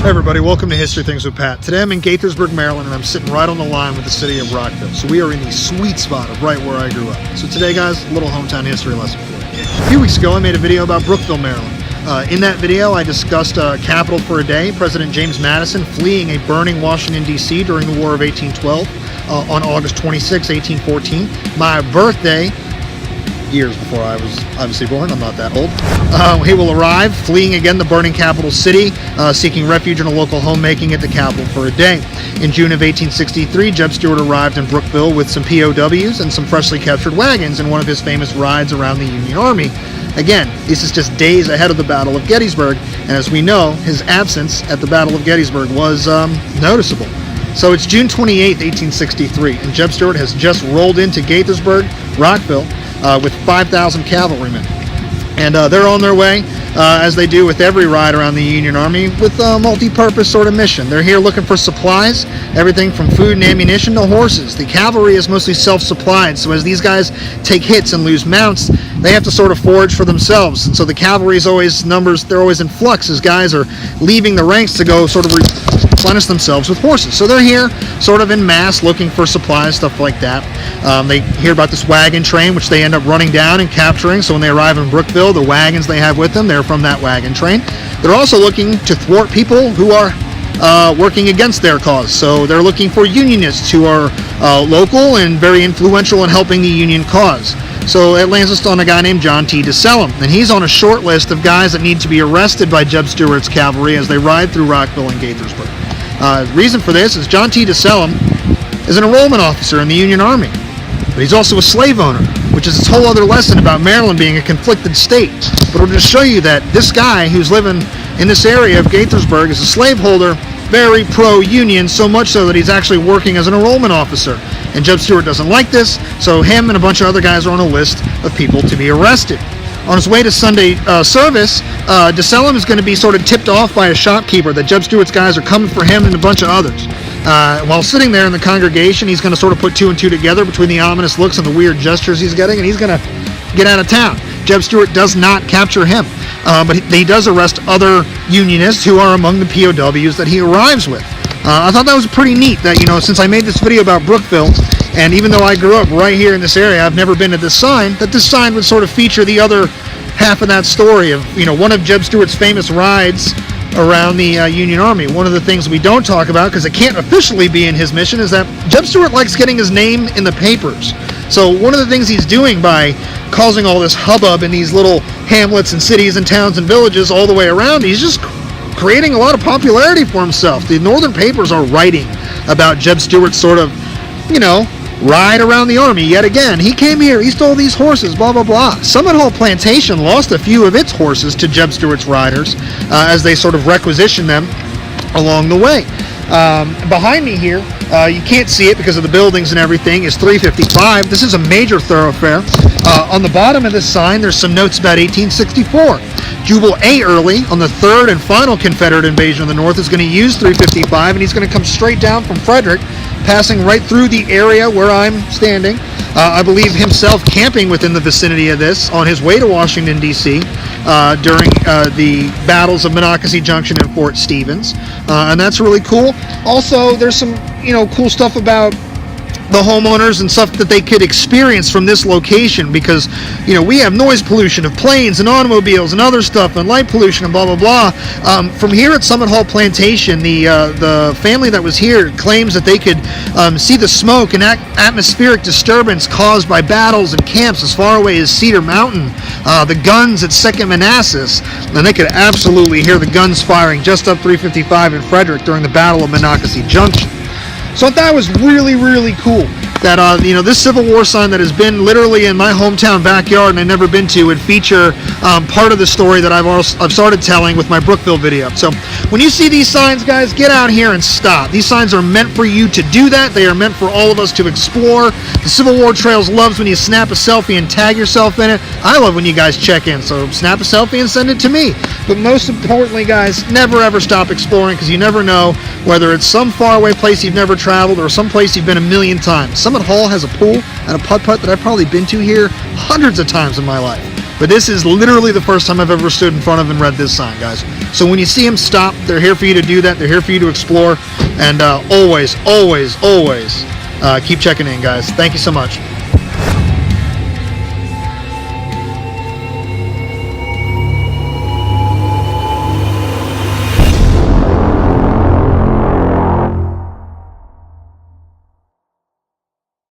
Hey everybody, welcome to History Things with Pat. Today I'm in Gaithersburg, Maryland, and I'm sitting right on the line with the city of Brookeville. So we are in the sweet spot of right where I grew up. So today, guys, a little hometown history lesson for you. A few weeks ago, I made a video about Brookeville, Maryland. In that video, I discussed Capital for a Day, President James Madison fleeing a burning Washington, D.C. during the War of 1812 on August 26, 1814. My birthday, years before I was obviously born, I'm not that old. He will arrive, fleeing again the burning capital city, seeking refuge in a local home, making it the capital for a day. In June of 1863, Jeb Stuart arrived in Brookeville with some POWs and some freshly captured wagons in one of his famous rides around the Union Army. Again, this is just days ahead of the Battle of Gettysburg, and as we know, his absence at the Battle of Gettysburg was noticeable. So it's June 28, 1863, and Jeb Stuart has just rolled into Gaithersburg, Brookeville, with 5,000 cavalrymen. And they're on their way, as they do with every ride around the Union Army, with a multi-purpose sort of mission. They're here looking for supplies, everything from food and ammunition to horses. The cavalry is mostly self-supplied, so as these guys take hits and lose mounts, they have to sort of forage for themselves. And so the cavalry is always they're always in flux as guys are leaving the ranks to go sort of replenish themselves with horses. So they're here sort of in mass looking for supplies, stuff like that. They hear about this wagon train, which they end up running down and capturing. So when they arrive in Brookeville, the wagons they have with them, they're from that wagon train. They're also looking to thwart people who are working against their cause. So they're looking for unionists who are local and very influential in helping the Union cause. So it lands us on a guy named John T. DeSelem, and he's on a short list of guys that need to be arrested by Jeb Stuart's cavalry as they ride through Brookeville and Gaithersburg. The reason for this is John T. DeSelem is an enrollment officer in the Union Army, but he's also a slave owner, which is this whole other lesson about Maryland being a conflicted state. But it'll just show you that this guy who's living in this area of Gaithersburg is a slaveholder, very pro-union, so much so that he's actually working as an enrollment officer. And Jeb Stuart doesn't like this, so him and a bunch of other guys are on a list of people to be arrested. On his way to Sunday service, DeSelem is going to be sort of tipped off by a shopkeeper that Jeb Stuart's guys are coming for him and a bunch of others. While sitting there in the congregation, he's going to sort of put two and two together between the ominous looks and the weird gestures he's getting, and he's going to get out of town. Jeb Stuart does not capture him, but he does arrest other Unionists who are among the POWs that he arrives with. I thought that was pretty neat that, since I made this video about Brookeville, and even though I grew up right here in this area, I've never been to this sign, that this sign would sort of feature the other half of that story of, one of Jeb Stuart's famous rides around the Union Army. One of the things we don't talk about, because it can't officially be in his mission, is that Jeb Stuart likes getting his name in the papers. So one of the things he's doing by causing all this hubbub in these little hamlets and cities and towns and villages all the way around, he's just creating a lot of popularity for himself. The northern papers are writing about Jeb Stuart's sort of, ride around the army yet again. He came here, he stole these horses, blah, blah, blah. Summit Hall Plantation lost a few of its horses to Jeb Stuart's riders as they sort of requisitioned them along the way. Behind me here, you can't see it because of the buildings and everything, is 355. This is a major thoroughfare. On the bottom of this sign, there's some notes about 1864. Jubal A. Early, on the third and final Confederate invasion of the North, is going to use 355, and he's going to come straight down from Frederick, passing right through the area where I'm standing. I believe himself camping within the vicinity of this on his way to Washington, D.C. During the battles of Monocacy Junction and Fort Stevens. And that's really cool. Also, there's some, cool stuff about the homeowners and stuff that they could experience from this location because, we have noise pollution of planes and automobiles and other stuff and light pollution and blah, blah, blah. From here at Summit Hall Plantation, the family that was here claims that they could see the smoke and atmospheric disturbance caused by battles and camps as far away as Cedar Mountain, the guns at 2nd Manassas, and they could absolutely hear the guns firing just up 355 in Frederick during the Battle of Monocacy Junction. So I thought that was really, really cool that, this Civil War sign that has been literally in my hometown backyard and I've never been to would feature part of the story that I've started telling with my Brookeville video. So when you see these signs, guys, get out here and stop. These signs are meant for you to do that. They are meant for all of us to explore. The Civil War Trails loves when you snap a selfie and tag yourself in it. I love when you guys check in, so snap a selfie and send it to me. But most importantly, guys, never ever stop exploring because you never know whether it's some faraway place you've never traveled or some place you've been a million times. Summit Hall has a pool and a putt-putt that I've probably been to here hundreds of times in my life. But this is literally the first time I've ever stood in front of and read this sign, guys. So when you see them stop, they're here for you to do that. They're here for you to explore. And always, always, always keep checking in, guys. Thank you so much.